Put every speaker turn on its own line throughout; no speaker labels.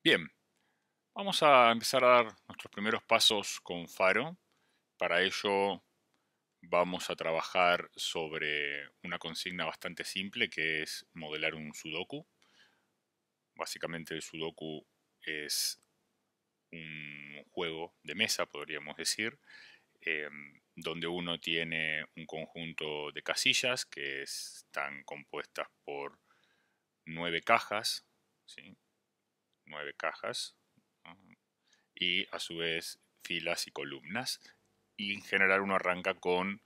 Bien, vamos a empezar a dar nuestros primeros pasos con Faro. Para ello vamos a trabajar sobre una consigna bastante simple que es modelar un sudoku. Básicamente el sudoku es un juego de mesa, podríamos decir, donde uno tiene un conjunto de casillas que están compuestas por 9 cajas, ¿sí? 9 cajas, ¿no? Y a su vez filas y columnas. Y en general uno arranca con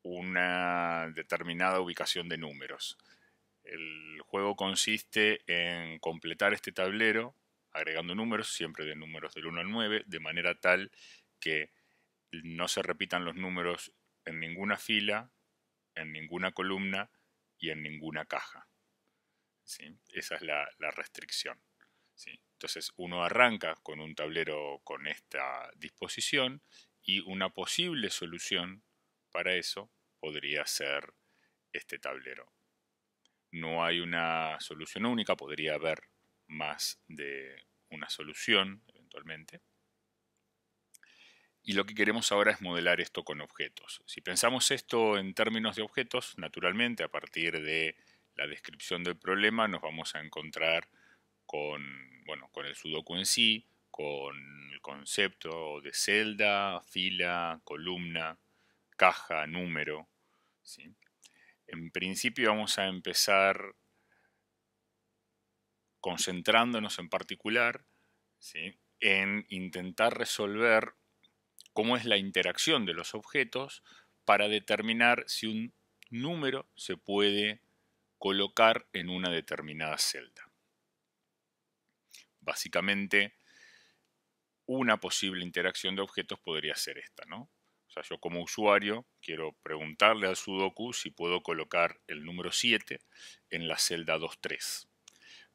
una determinada ubicación de números. El juego consiste en completar este tablero agregando números, siempre de números del 1 al 9, de manera tal que no se repitan los números en ninguna fila, en ninguna columna y en ninguna caja. ¿Sí? Esa es la restricción. ¿Sí? Entonces uno arranca con un tablero con esta disposición y una posible solución para eso podría ser este tablero. No hay una solución única, podría haber más de una solución eventualmente. Y lo que queremos ahora es modelar esto con objetos. Si pensamos esto en términos de objetos, naturalmente a partir de la descripción del problema nos vamos a encontrar con el sudoku en sí, con el concepto de celda, fila, columna, caja, número, ¿sí? En principio vamos a empezar concentrándonos en particular, ¿sí?, en intentar resolver cómo es la interacción de los objetos para determinar si un número se puede colocar en una determinada celda. Básicamente, una posible interacción de objetos podría ser esta, ¿no? O sea, yo como usuario quiero preguntarle al sudoku si puedo colocar el número 7 en la celda 2-3.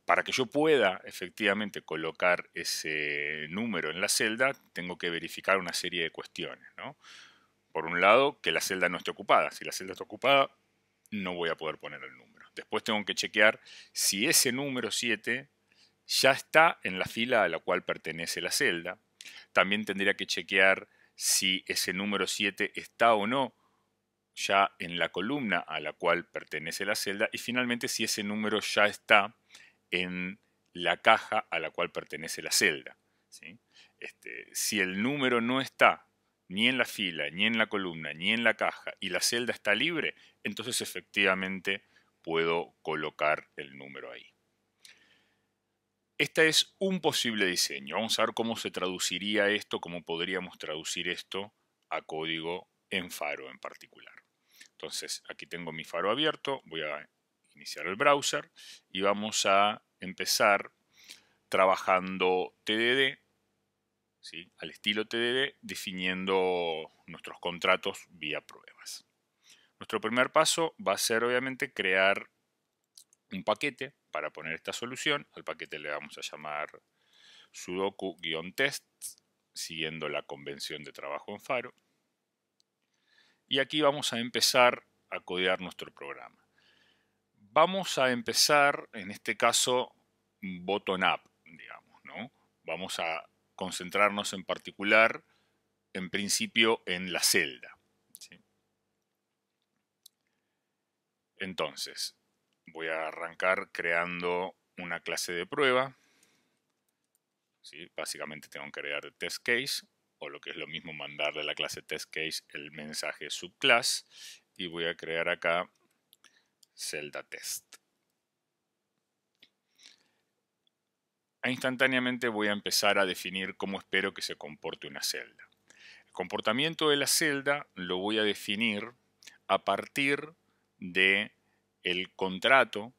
Para que yo pueda efectivamente colocar ese número en la celda, tengo que verificar una serie de cuestiones, ¿no? Por un lado, que la celda no esté ocupada. Si la celda está ocupada, no voy a poder poner el número. Después tengo que chequear si ese número 7 ya está en la fila a la cual pertenece la celda. También tendría que chequear si ese número 7 está o no ya en la columna a la cual pertenece la celda. Y finalmente si ese número ya está en la caja a la cual pertenece la celda, ¿sí? Si el número no está ni en la fila, ni en la columna, ni en la caja y la celda está libre, entonces efectivamente puedo colocar el número ahí. Este es un posible diseño. Vamos a ver cómo se traduciría esto, cómo podríamos traducir esto a código en Faro en particular. Entonces, aquí tengo mi Faro abierto, voy a iniciar el browser y vamos a empezar trabajando TDD, ¿sí?, al estilo TDD, definiendo nuestros contratos vía pruebas. Nuestro primer paso va a ser obviamente crear un paquete para poner esta solución. Al paquete le vamos a llamar sudoku-test, siguiendo la convención de trabajo en Faro. Y aquí vamos a empezar a codear nuestro programa. Vamos a empezar, en este caso, bottom-up, digamos, ¿no? Vamos a concentrarnos en particular, en principio, en la celda, ¿sí? Entonces, voy a arrancar creando una clase de prueba, ¿sí? Básicamente tengo que crear el test case, o lo que es lo mismo, mandarle a la clase test case el mensaje subclass, y voy a crear acá celda test. Instantáneamente voy a empezar a definir cómo espero que se comporte una celda. El comportamiento de la celda lo voy a definir a partir de el contrato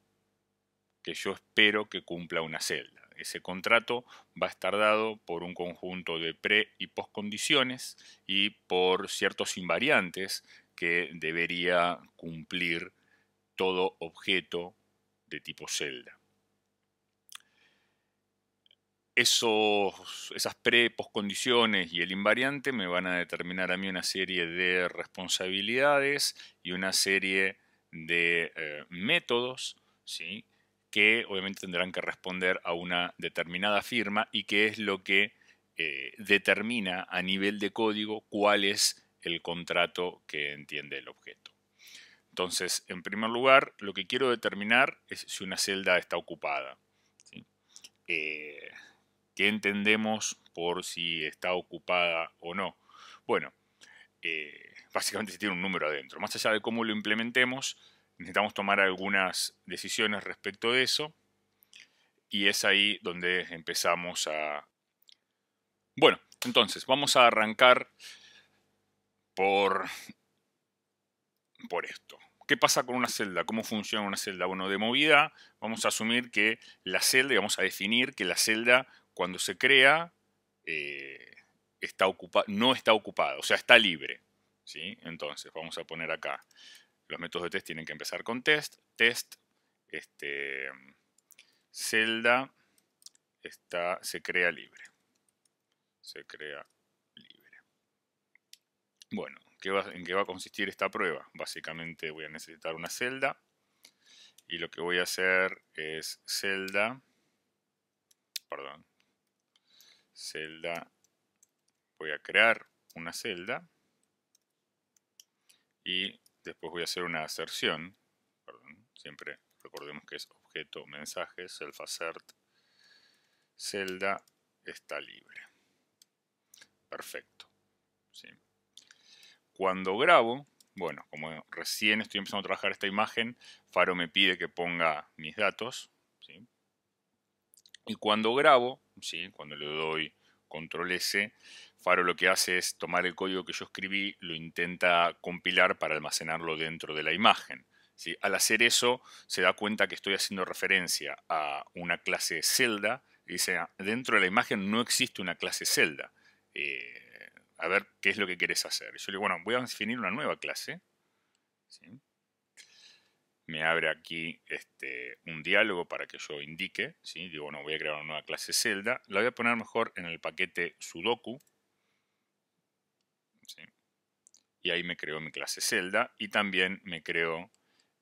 que yo espero que cumpla una celda. Ese contrato va a estar dado por un conjunto de pre y postcondiciones y por ciertos invariantes que debería cumplir todo objeto de tipo celda. Esas pre-postcondiciones y el invariante me van a determinar a mí una serie de responsabilidades y una serie de métodos, ¿sí?, que obviamente tendrán que responder a una determinada firma y que es lo que determina a nivel de código cuál es el contrato que entiende el objeto. Entonces, en primer lugar, lo que quiero determinar es si una celda está ocupada, ¿sí? ¿Qué entendemos por si está ocupada o no? Bueno, básicamente si tiene un número adentro. Más allá de cómo lo implementemos, necesitamos tomar algunas decisiones respecto de eso y es ahí donde empezamos a... Bueno, entonces vamos a arrancar por esto. ¿Qué pasa con una celda? ¿Cómo funciona una celda? Bueno, de movida vamos a asumir que la celda, y vamos a definir que la celda cuando se crea no está ocupada, o sea, está libre, ¿sí? Entonces vamos a poner acá, los métodos de test tienen que empezar con test, celda se crea libre, se crea libre. Bueno, ¿en qué va a consistir esta prueba? Básicamente voy a necesitar una celda y lo que voy a hacer es celda, voy a crear una celda y después voy a hacer una aserción, siempre recordemos que es objeto mensaje, self-assert, celda está libre. Perfecto. ¿Sí? Cuando grabo, bueno, como recién estoy empezando a trabajar esta imagen, Faro me pide que ponga mis datos, ¿sí? Y cuando grabo, ¿sí? Cuando le doy control S, Faro lo que hace es tomar el código que yo escribí, lo intenta compilar para almacenarlo dentro de la imagen, ¿sí? Al hacer eso, se da cuenta que estoy haciendo referencia a una clase celda y dice, dentro de la imagen no existe una clase celda. A ver, ¿qué es lo que querés hacer? Yo le digo, bueno, voy a definir una nueva clase, ¿sí? Me abre aquí un diálogo para que yo indique, ¿sí? Digo, bueno, voy a crear una nueva clase celda, la voy a poner mejor en el paquete sudoku, ¿sí? Y ahí me creo mi clase celda y también me creo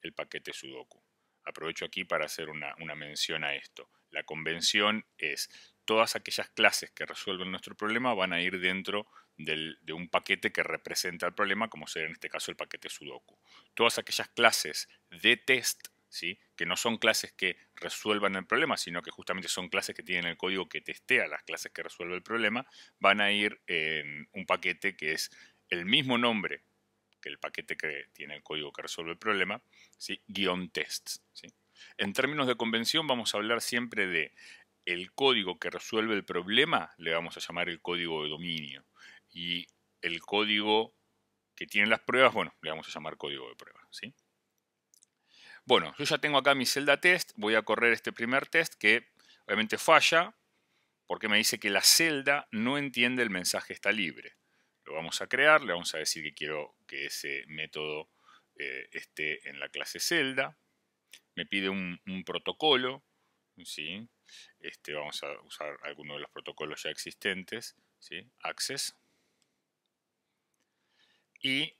el paquete sudoku. Aprovecho aquí para hacer una mención a esto. La convención es todas aquellas clases que resuelven nuestro problema van a ir dentro de un paquete que representa el problema, como será en este caso el paquete sudoku. Todas aquellas clases de test, ¿sí? Que no son clases que resuelvan el problema, sino que justamente son clases que tienen el código que testea las clases que resuelve el problema, van a ir en un paquete que es el mismo nombre que el paquete que tiene el código que resuelve el problema, ¿sí? Guión tests, ¿sí? En términos de convención vamos a hablar siempre de el código que resuelve el problema, le vamos a llamar el código de dominio. Y el código que tiene las pruebas, bueno, le vamos a llamar código de prueba, ¿sí? Bueno, yo ya tengo acá mi celda test, voy a correr este primer test que obviamente falla porque me dice que la celda no entiende el mensaje está libre. Lo vamos a crear, le vamos a decir que quiero que ese método esté en la clase celda. Me pide un protocolo, ¿sí? Vamos a usar alguno de los protocolos ya existentes, ¿sí? Access. Y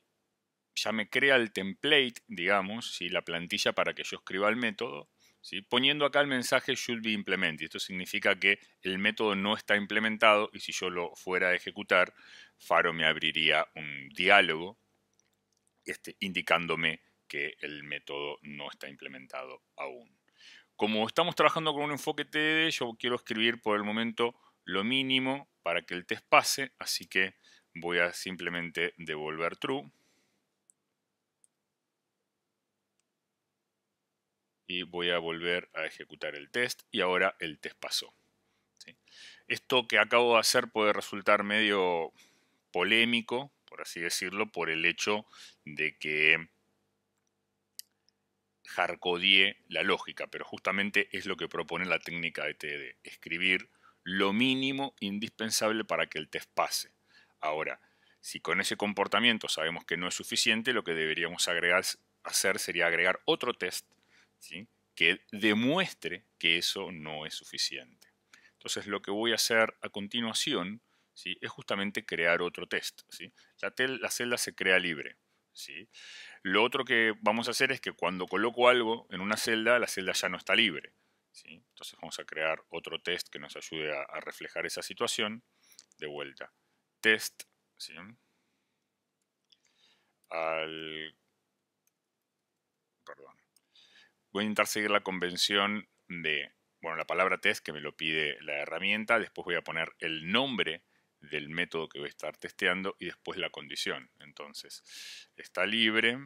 ya me crea el template, digamos, ¿sí? La plantilla para que yo escriba el método, ¿sí? Poniendo acá el mensaje should be implemented. Esto significa que el método no está implementado y si yo lo fuera a ejecutar, Faro me abriría un diálogo indicándome que el método no está implementado aún. Como estamos trabajando con un enfoque TDD, yo quiero escribir por el momento lo mínimo para que el test pase, así que voy a simplemente devolver true. Y voy a volver a ejecutar el test y ahora el test pasó, ¿sí? Esto que acabo de hacer puede resultar medio polémico, por así decirlo, por el hecho de que hardcodeé la lógica, pero justamente es lo que propone la técnica de TDD, escribir lo mínimo indispensable para que el test pase. Ahora, si con ese comportamiento sabemos que no es suficiente, lo que deberíamos hacer sería agregar otro test, ¿sí? Que demuestre que eso no es suficiente. Entonces lo que voy a hacer a continuación, ¿sí? Es justamente crear otro test, ¿sí? La celda se crea libre, ¿sí? Lo otro que vamos a hacer es que cuando coloco algo en una celda, la celda ya no está libre. ¿sí? Entonces vamos a crear otro test que nos ayude a reflejar esa situación. De vuelta, test, ¿sí? Perdón. Voy a intentar seguir la convención de, bueno, la palabra test que me lo pide la herramienta, después voy a poner el nombre del método que voy a estar testeando y después la condición. Entonces, está libre,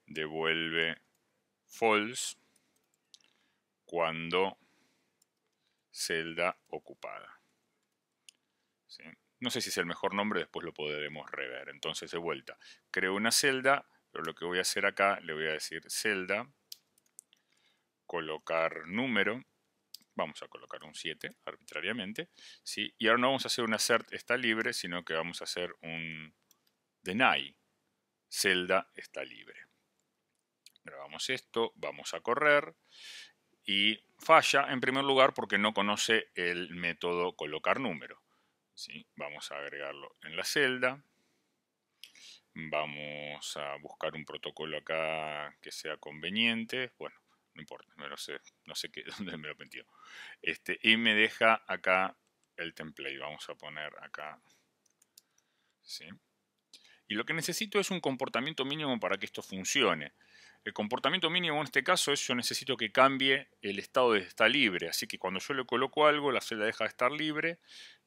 devuelve false cuando celda ocupada. ¿Sí? No sé si es el mejor nombre, después lo podremos rever. Entonces, de vuelta, creo una celda, pero lo que voy a hacer acá, le voy a decir celda, colocar número, vamos a colocar un 7 arbitrariamente, ¿sí? Y ahora no vamos a hacer un assert está libre, sino que vamos a hacer un deny, celda está libre. Grabamos esto, vamos a correr y falla en primer lugar porque no conoce el método colocar número. ¿Sí? Vamos a agregarlo en la celda. Vamos a buscar un protocolo acá que sea conveniente. Bueno, no importa, no sé qué, dónde me lo metió. Y me deja acá el template. Vamos a poner acá. ¿Sí? Y lo que necesito es un comportamiento mínimo para que esto funcione. El comportamiento mínimo en este caso es yo necesito que cambie el estado de está libre. Así que cuando yo le coloco algo, la celda deja de estar libre.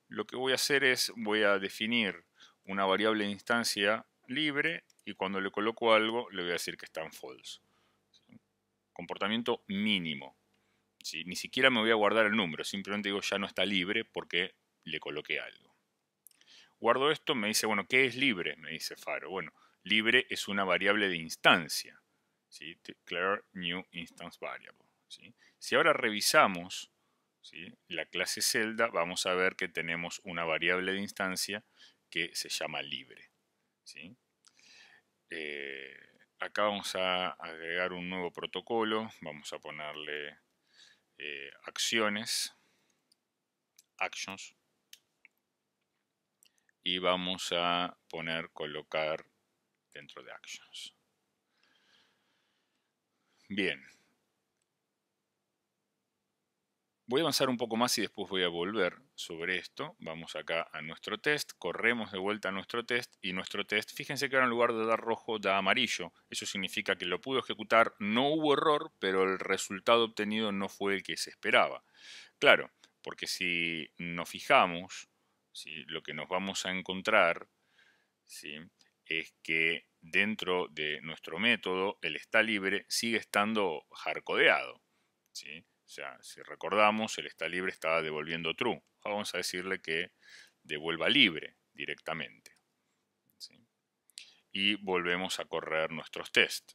Lo que voy a hacer es, voy a definir una variable de instancia libre y cuando le coloco algo le voy a decir que está en false. Comportamiento mínimo. ¿Sí? Ni siquiera me voy a guardar el número, simplemente digo ya no está libre porque le coloqué algo. Guardo esto, me dice, bueno, ¿qué es libre? Me dice Faro. Bueno, libre es una variable de instancia. ¿Sí? Declare new instance variable. ¿Sí? Si ahora revisamos, ¿sí?, la clase celda, vamos a ver que tenemos una variable de instancia que se llama libre. ¿Sí? Acá vamos a agregar un nuevo protocolo. Vamos a ponerle acciones, actions, y vamos a poner colocar dentro de actions. Bien. Voy a avanzar un poco más y después voy a volver sobre esto. Vamos acá a nuestro test, corremos de vuelta a nuestro test y nuestro test, fíjense que ahora en lugar de dar rojo da amarillo. Eso significa que lo pudo ejecutar, no hubo error, pero el resultado obtenido no fue el que se esperaba. Claro, porque si nos fijamos, ¿sí?, lo que nos vamos a encontrar, ¿sí?, es que dentro de nuestro método el está libre sigue estando hardcodeado, ¿sí? O sea, si recordamos, el está libre estaba devolviendo true. Vamos a decirle que devuelva libre directamente, ¿sí? Y volvemos a correr nuestros test.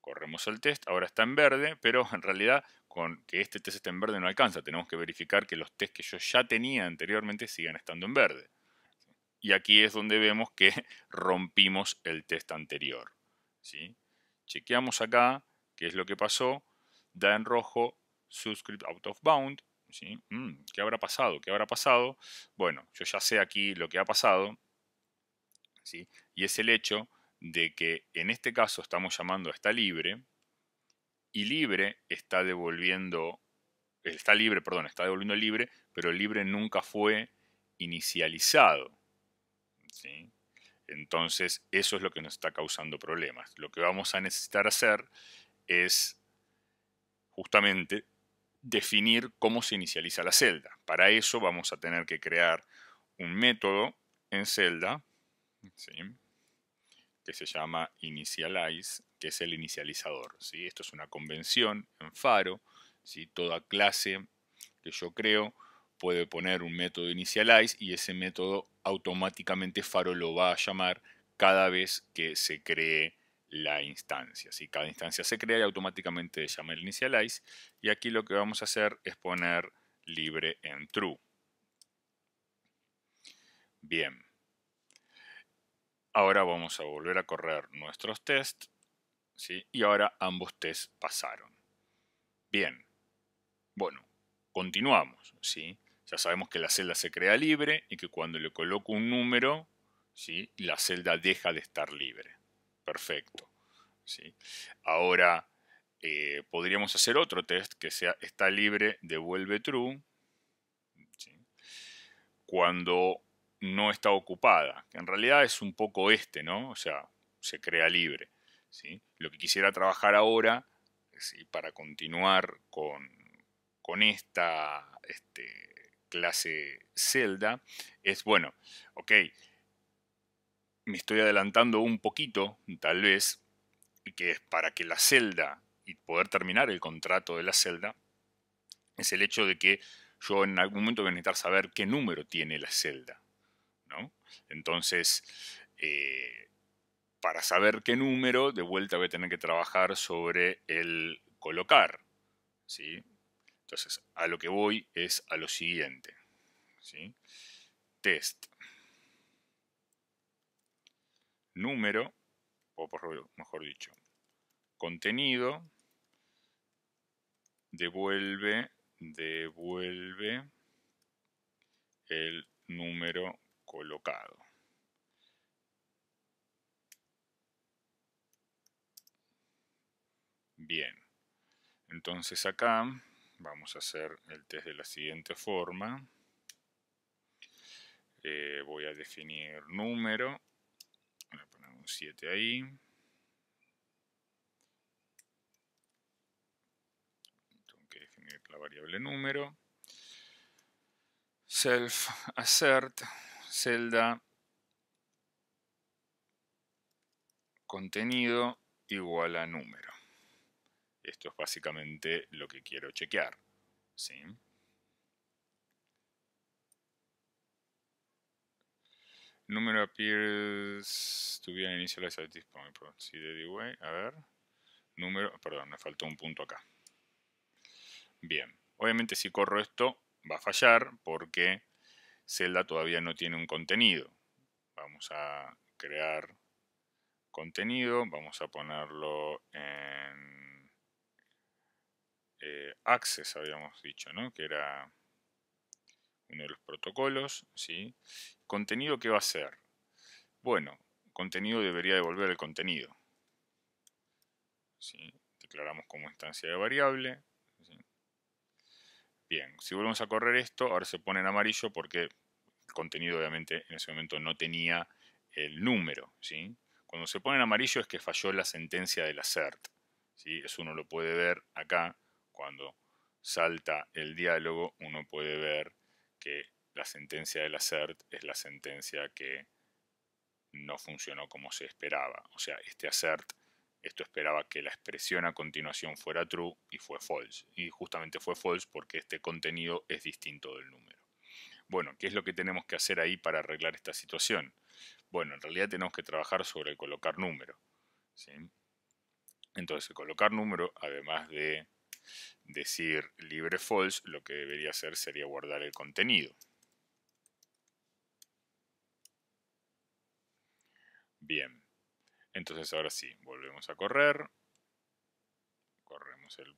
Corremos el test, ahora está en verde, pero en realidad con que este test esté en verde no alcanza. Tenemos que verificar que los tests que yo ya tenía anteriormente sigan estando en verde. Y aquí es donde vemos que rompimos el test anterior, ¿sí? Chequeamos acá qué es lo que pasó. Da en rojo subscript out of bound, ¿sí? ¿Qué habrá pasado? ¿Qué habrá pasado? Bueno, yo ya sé aquí lo que ha pasado, ¿sí? Y es el hecho de que en este caso estamos llamando a está libre y libre está devolviendo, está libre, perdón, está devolviendo libre, pero libre nunca fue inicializado, ¿sí? Entonces, eso es lo que nos está causando problemas. Lo que vamos a necesitar hacer es justamente definir cómo se inicializa la celda. Para eso vamos a tener que crear un método en celda, ¿sí?, que se llama initialize, que es el inicializador, ¿sí? Esto es una convención en Faro, ¿sí? Toda clase que yo creo puede poner un método initialize y ese método automáticamente Faro lo va a llamar cada vez que se cree la instancia. ¿Sí? Cada instancia se crea y automáticamente se llama el initialize. Y aquí lo que vamos a hacer es poner libre en true. Bien. Ahora vamos a volver a correr nuestros tests, ¿sí? Y ahora ambos tests pasaron. Bien. Bueno, continuamos, ¿sí? Ya sabemos que la celda se crea libre y que cuando le coloco un número, ¿sí?, la celda deja de estar libre. Perfecto, ¿sí? Ahora, podríamos hacer otro test que sea está libre, devuelve true, ¿sí? Cuando no está ocupada, que en realidad es un poco ¿no? O sea, se crea libre, ¿sí? Lo que quisiera trabajar ahora, ¿sí? Para continuar con esta clase celda, es, bueno, ok, me estoy adelantando un poquito, tal vez, que es para que la celda y poder terminar el contrato de la celda, es el hecho de que yo en algún momento voy a necesitar saber qué número tiene la celda, ¿no? Entonces, para saber qué número, de vuelta voy a tener que trabajar sobre el colocar, ¿sí? Entonces, a lo que voy es a lo siguiente, ¿sí? Test número, o mejor dicho, contenido, devuelve el número colocado. Bien, entonces acá vamos a hacer el test de la siguiente forma. Voy a definir número, voy a poner un 7 ahí. Tengo que definir la variable número. Self assert, celda, contenido igual a número. Esto es básicamente lo que quiero chequear, ¿sí? Número appears to be an initialized at this point. Proceed anyway. A ver. Número, perdón, me faltó un punto acá. Bien. Obviamente si corro esto va a fallar porque celda todavía no tiene un contenido. Vamos a crear contenido. Vamos a ponerlo en access, habíamos dicho, ¿no? Que era uno de los protocolos, ¿sí? ¿Contenido qué va a ser? Bueno, contenido debería devolver el contenido, ¿sí? Declaramos como instancia de variable, ¿sí? Bien, si volvemos a correr esto, ahora se pone en amarillo porque el contenido obviamente en ese momento no tenía el número, ¿sí? Cuando se pone en amarillo es que falló la sentencia del assert, ¿sí? Eso uno lo puede ver acá cuando salta el diálogo, uno puede ver que la sentencia del assert es la sentencia que no funcionó como se esperaba. O sea, este assert, esto esperaba que la expresión a continuación fuera true y fue false. Y justamente fue false porque este contenido es distinto del número. Bueno, ¿qué es lo que tenemos que hacer ahí para arreglar esta situación? Bueno, en realidad tenemos que trabajar sobre el colocar número, ¿sí? Entonces, el colocar número, además de decir libre false, lo que debería hacer sería guardar el contenido. Bien, entonces ahora sí, volvemos a correr. Corremos el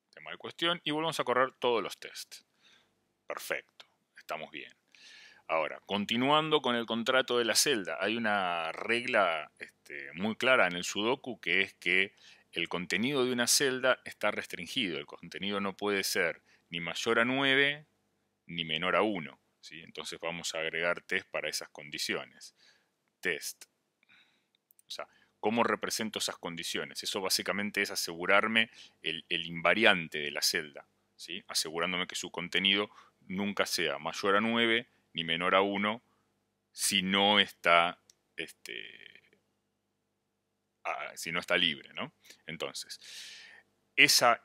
tema de cuestión y volvemos a correr todos los tests. Perfecto, estamos bien. Ahora, continuando con el contrato de la celda, hay una regla muy clara en el Sudoku que es que el contenido de una celda está restringido. El contenido no puede ser ni mayor a 9 ni menor a 1. ¿Sí? Entonces vamos a agregar test para esas condiciones. Test. O sea, ¿cómo represento esas condiciones? Eso básicamente es asegurarme el invariante de la celda, ¿sí? Asegurándome que su contenido nunca sea mayor a 9 ni menor a 1 si no está, si no está libre, ¿no? Entonces, ese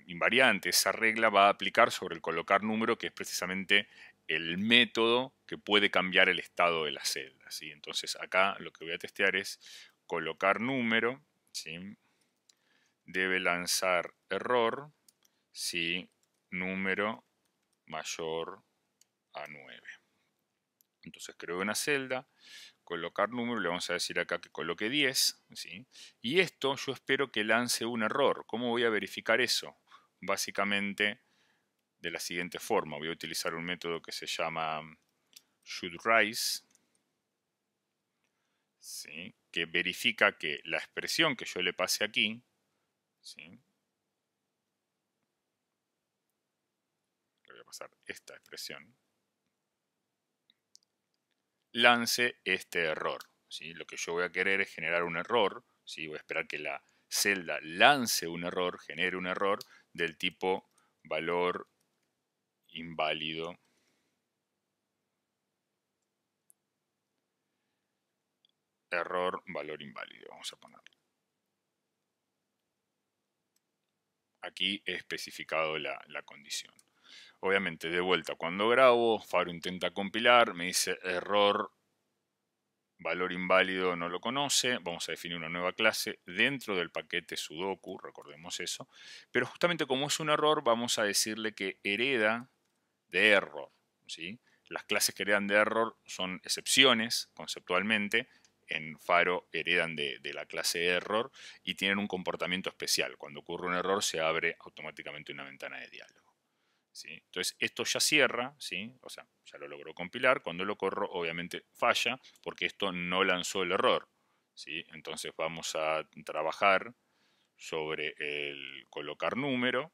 invariante, esa regla va a aplicar sobre el colocar número, que es precisamente el método que puede cambiar el estado de la celda, ¿sí? Entonces acá lo que voy a testear es colocar número, ¿sí? Debe lanzar error si número mayor a 9. Entonces creo una celda, colocar número, le vamos a decir acá que coloque 10, ¿sí? Y esto yo espero que lance un error. ¿Cómo voy a verificar eso? Básicamente de la siguiente forma. Voy a utilizar un método que se llama shouldRise, ¿sí? que verifica que la expresión que yo le pase aquí, ¿sí? Le voy a pasar esta expresión, lance este error, ¿sí? Lo que yo voy a querer es generar un error, ¿sí? Voy a esperar que la celda lance un error, genere un error del tipo valor inválido. Error, valor inválido, vamos a ponerlo. Aquí he especificado la condición. Obviamente, de vuelta, cuando grabo, Faro intenta compilar, me dice error, valor inválido no lo conoce, vamos a definir una nueva clase dentro del paquete sudoku, recordemos eso, pero justamente como es un error, vamos a decirle que hereda de error, ¿sí? Las clases que heredan de error son excepciones, conceptualmente, en Faro heredan de la clase error y tienen un comportamiento especial. Cuando ocurre un error se abre automáticamente una ventana de diálogo, ¿sí? Entonces esto ya cierra, ¿sí? O sea, ya lo logró compilar. Cuando lo corro, obviamente falla porque esto no lanzó el error, ¿sí? Entonces vamos a trabajar sobre el colocar número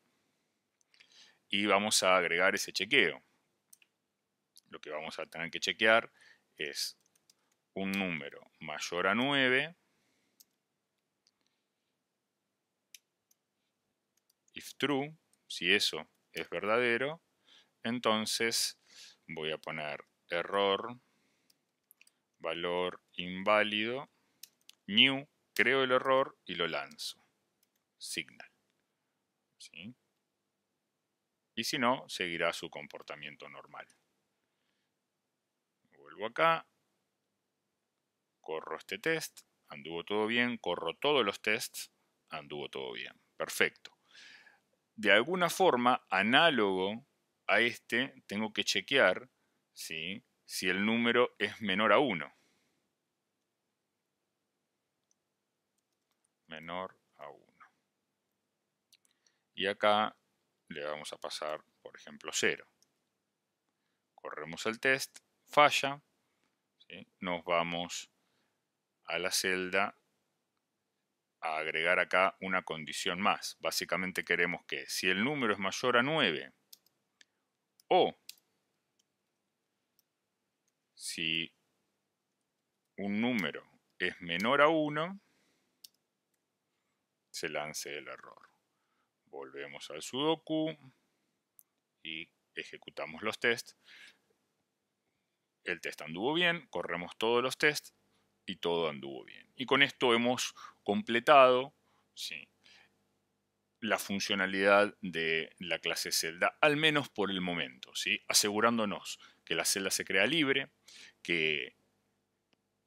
y vamos a agregar ese chequeo. Lo que vamos a tener que chequear es un número mayor a 9 if true, si eso es verdadero, entonces voy a poner error, valor inválido, new, creo el error y lo lanzo, signal, ¿sí? Y si no, seguirá su comportamiento normal. Vuelvo acá, corro este test, anduvo todo bien, corro todos los tests, anduvo todo bien, perfecto. De alguna forma, análogo a este, tengo que chequear, ¿sí?, si el número es menor a 1. Menor a 1. Y acá le vamos a pasar, por ejemplo, 0. Corremos el test, falla, ¿sí? Nos vamos a la celda a agregar acá una condición más. Básicamente queremos que si el número es mayor a 9 o si un número es menor a 1, se lance el error. Volvemos al sudoku y ejecutamos los tests. El test anduvo bien, corremos todos los tests y todo anduvo bien. Y con esto hemos completado, ¿sí?, la funcionalidad de la clase celda, al menos por el momento, ¿sí?, asegurándonos que la celda se crea libre, que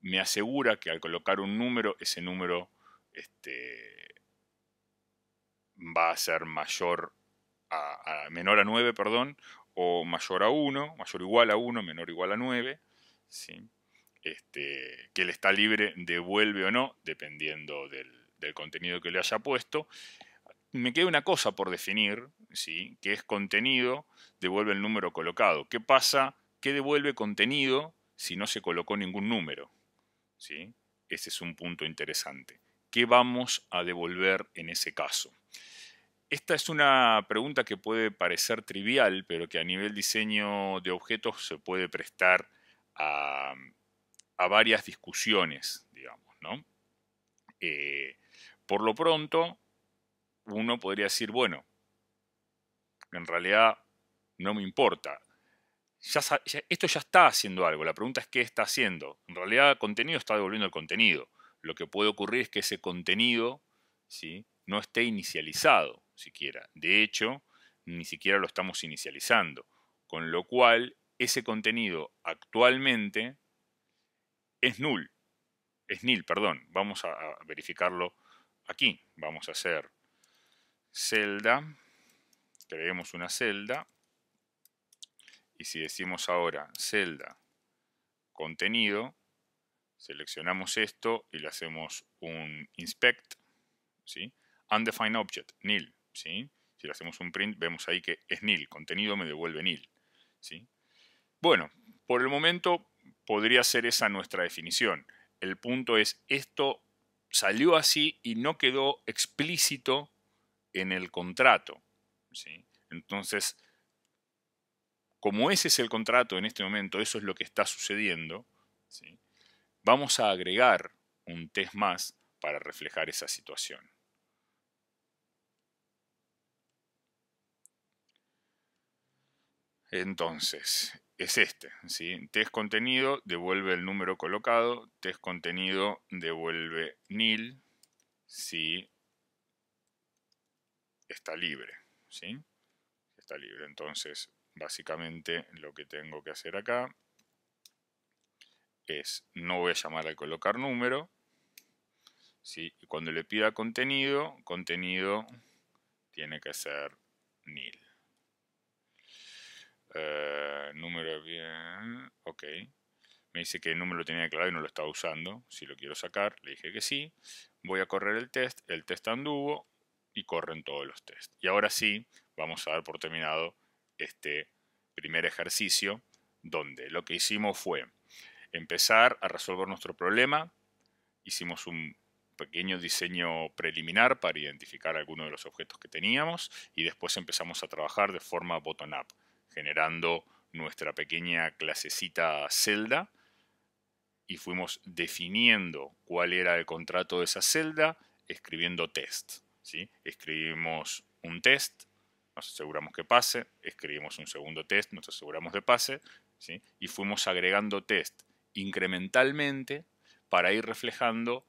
me asegura que al colocar un número, ese número va a ser mayor menor a 9, perdón, o mayor a 1, mayor o igual a 1, menor o igual a 9, ¿sí? Que él está libre, devuelve o no, dependiendo del contenido que le haya puesto. Me queda una cosa por definir, ¿sí?, que es contenido, devuelve el número colocado. ¿Qué pasa? ¿Qué devuelve contenido si no se colocó ningún número? ¿Sí? Ese es un punto interesante. ¿Qué vamos a devolver en ese caso? Esta es una pregunta que puede parecer trivial, pero que a nivel diseño de objetos se puede prestar a varias discusiones, digamos, ¿no? Por lo pronto, uno podría decir, bueno, en realidad no me importa. Esto ya está haciendo algo. La pregunta es qué está haciendo. En realidad, el contenido está devolviendo el contenido. Lo que puede ocurrir es que ese contenido, ¿sí?, no esté inicializado siquiera. De hecho, ni siquiera lo estamos inicializando. Con lo cual, ese contenido actualmente es null. Es nil, perdón. Vamos a verificarlo aquí. Vamos a hacer celda. Creemos una celda. Y si decimos ahora celda contenido, seleccionamos esto y le hacemos un inspect, ¿sí? Undefined object, nil, ¿sí? Si le hacemos un print, vemos ahí que es nil, contenido me devuelve nil, ¿sí? Bueno, por el momento podría ser esa nuestra definición. el punto es, esto salió así y no quedó explícito en el contrato, ¿sí? Entonces, como ese es el contrato en este momento, eso es lo que está sucediendo, ¿sí? Vamos a agregar un test más para reflejar esa situación. Entonces, es este, ¿sí? Test contenido devuelve el número colocado, test contenido devuelve nil si está libre, ¿sí? Está libre. Entonces, básicamente lo que tengo que hacer acá es, no voy a llamar al colocar número, ¿sí? Y cuando le pida contenido, contenido tiene que ser nil. Número bien, ok. Me dice que el número lo tenía declarado y no lo estaba usando. Si lo quiero sacar, le dije que sí. Voy a correr el test anduvo y corren todos los tests. Y ahora sí, vamos a dar por terminado este primer ejercicio, donde lo que hicimos fue empezar a resolver nuestro problema. Hicimos un pequeño diseño preliminar para identificar algunos de los objetos que teníamos y después empezamos a trabajar de forma bottom-up, generando nuestra pequeña clasecita celda y fuimos definiendo cuál era el contrato de esa celda, escribiendo test, ¿sí? Escribimos un test, nos aseguramos que pase, escribimos un segundo test, nos aseguramos de pase, ¿sí? Y fuimos agregando test incrementalmente para ir reflejando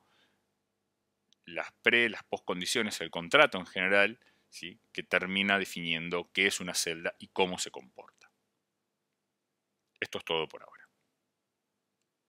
las las postcondiciones, el contrato en general, ¿sí? Que termina definiendo qué es una celda y cómo se comporta. Esto es todo por ahora.